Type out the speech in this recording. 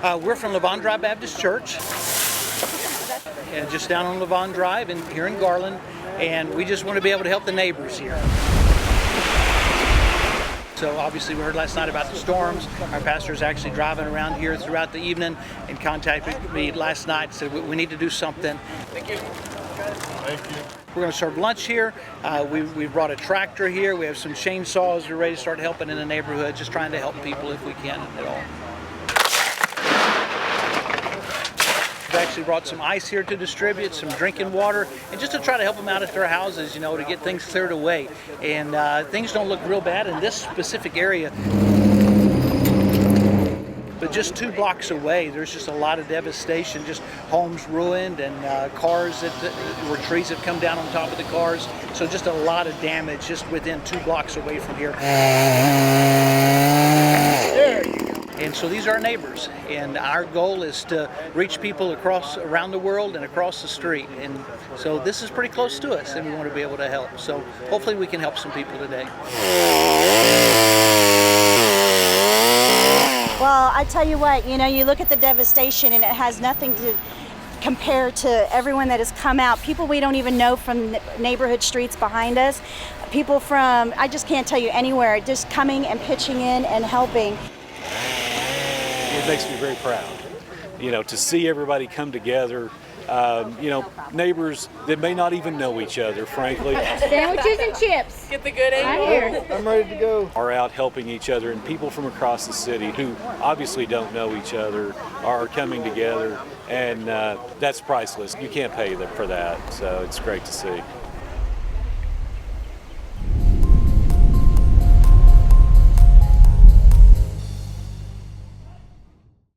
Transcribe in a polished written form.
We're from Levon Drive Baptist Church, and just down on Levon Drive and here in Garland, and we just want to be able to help the neighbors here. So obviously we heard last night about the storms. Our pastor is actually driving around here throughout the evening and contacted me last night and said we need to do something. Thank you. Thank you. We're going to serve lunch here. We've brought a tractor here. We have some chainsaws. We're ready to start helping in the neighborhood, just trying to help people if we can at all. We've actually brought some ice here to distribute, some drinking water, and just to try to help them out at their houses, to get things cleared away. And things don't look real bad in this specific area. But just 2 blocks away, there's just a lot of devastation, just homes ruined and cars where trees have come down on top of the cars. So just a lot of damage just within 2 blocks away from here. And so these are our neighbors, and our goal is to reach people around the world and across the street. And so this is pretty close to us, and we want to be able to help. So hopefully we can help some people today. Well, I tell you what, you look at the devastation and it has nothing to compare to everyone that has come out. People we don't even know from neighborhood streets behind us. People from, I just can't tell you anywhere, just coming and pitching in and helping. It makes me very proud, to see everybody come together. Neighbors that may not even know each other, frankly. Sandwiches and chips. Get the good egg. Right here. I'm ready to go. Are out helping each other, and people from across the city who obviously don't know each other are coming together, and that's priceless. You can't pay them for that, so it's great to see.